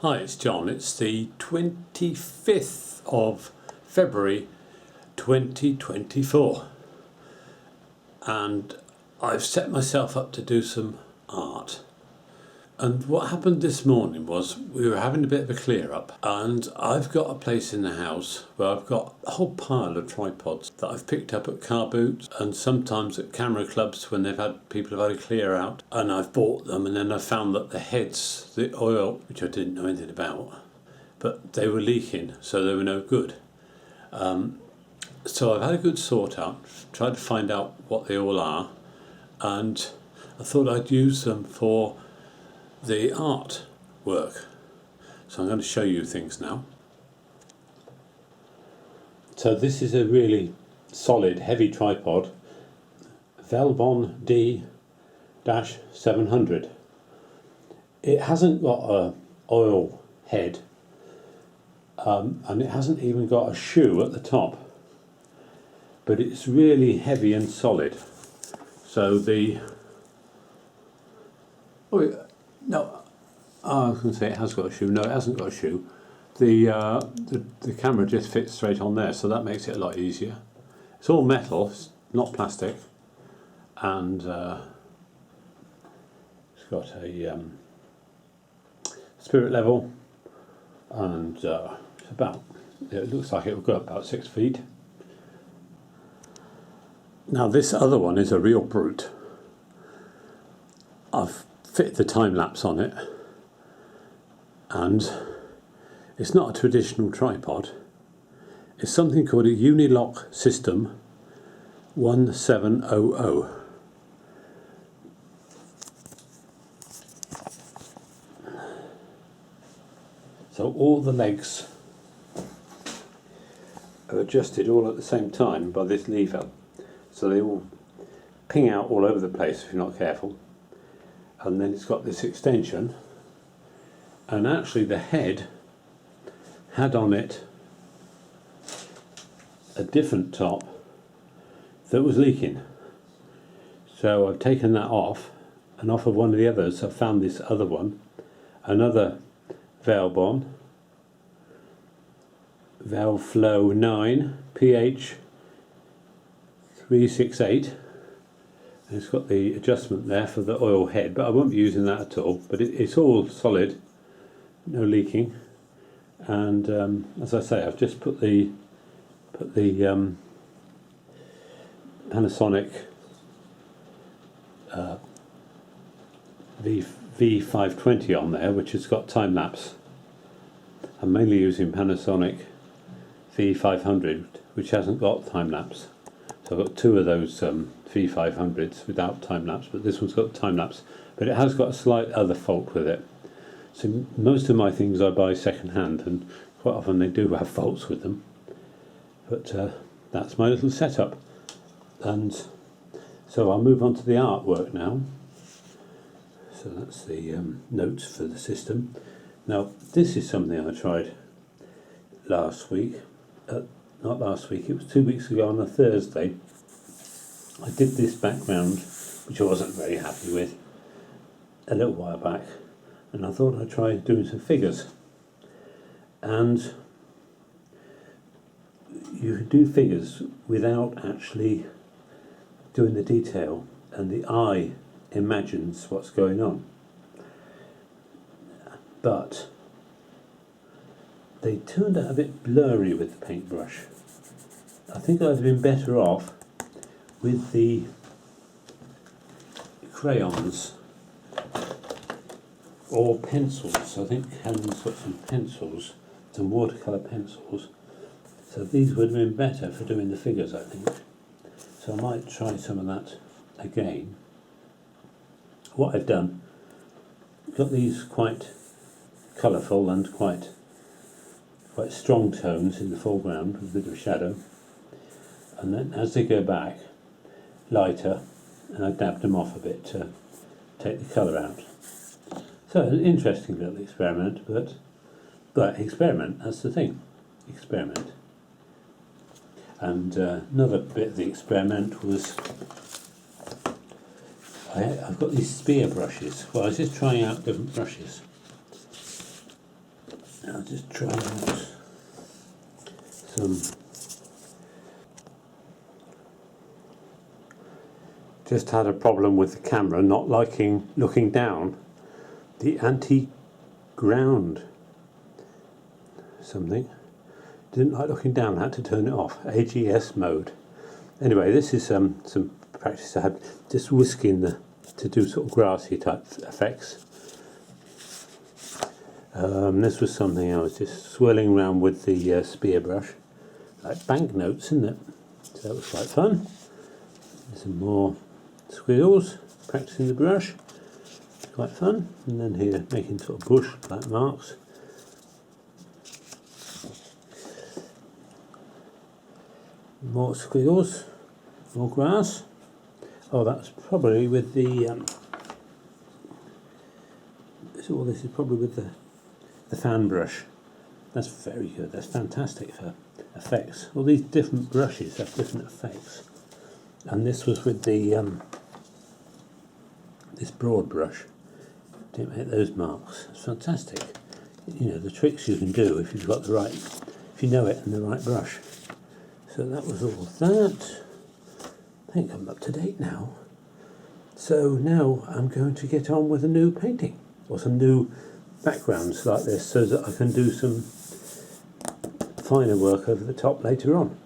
Hi, it's John. It's the 25th of February 2024 and I've set myself up to do some art. And what happened this morning was we were having a bit of a clear up, and I've got a place in the house where I've got a whole pile of tripods that I've picked up at car boots and sometimes at camera clubs when people have had a clear out, and I've bought them, and then I found that the heads, the oil, which I didn't know anything about, but they were leaking, so they were no good. So I've had a good sort out, tried to find out what they all are, and I thought I'd use them for the art work. So I'm going to show you things now. So this is a really solid, heavy tripod, Velbon D-700. It hasn't got a oil head, and it hasn't even got a shoe at the top, but it's really heavy and solid. So I was going to say it has got a shoe. No, it hasn't got a shoe. The camera just fits straight on there, so that makes it a lot easier. It's all metal, it's not plastic, and it's got a spirit level, and it looks like it will go up about 6 feet. Now this other one is a real brute. I've fit the time lapse on it, and it's not a traditional tripod. It's something called a Unilock System 1700. So all the legs are adjusted all at the same time by this lever, so they all ping out all over the place if you're not careful. And then it's got this extension, and actually the head had on it a different top that was leaking. So I've taken that off, and off of one of the others I found this other one, another Velbon Velflow 9 PH 368. It's got the adjustment there for the oil head, but I won't be using that at all. But it's all solid, no leaking. And as I say, I've just put the Panasonic V520 on there, which has got time lapse. I'm mainly using Panasonic V500, which hasn't got time lapse. So I've got two of those V500s without time lapse, but this one's got time lapse. But it has got a slight other fault with it. So most of my things I buy second hand, and quite often they do have faults with them. But that's my little setup. And so I'll move on to the artwork now. So that's the notes for the system. Now this is something I tried last week. Not last week, it was 2 weeks ago on a Thursday. I did this background, which I wasn't very happy with, a little while back, and I thought I'd try doing some figures. And you can do figures without actually doing the detail, and the eye imagines what's going on. But they turned out a bit blurry with the paintbrush. I think I'd have been better off with the crayons or pencils. I think Helen's got some pencils, some watercolour pencils. So these would have been better for doing the figures, I think. So I might try some of that again. What I've done, got these quite colourful and quite strong tones in the foreground with a bit of shadow, and then as they go back, lighter, and I dabbed them off a bit to take the colour out. So an interesting little experiment, but experiment, that's the thing, experiment. And another bit of the experiment was I've got these spear brushes. Well, I was just trying out different brushes. I'll just try out some. Just had a problem with the camera not liking looking down. The anti-ground something. Didn't like looking down, I had to turn it off. AGS mode. Anyway, this is some practice I had just whisking to do sort of grassy type effects. This was something I was just swirling around with the spear brush, like banknotes, isn't it? So that was quite fun. Some more squiggles, practicing the brush, quite fun. And then here, making sort of bush like marks. More squiggles, more grass. Oh, that's probably with the. So this is probably with the fan brush. That's very good. That's fantastic for effects. All these different brushes have different effects. And this was with the this broad brush. Didn't make those marks. It's fantastic. You know the tricks you can do if you've got the right, if you know it and the right brush. So that was all that. I think I'm up to date now. So now I'm going to get on with a new painting or some new backgrounds like this so that I can do some finer work over the top later on.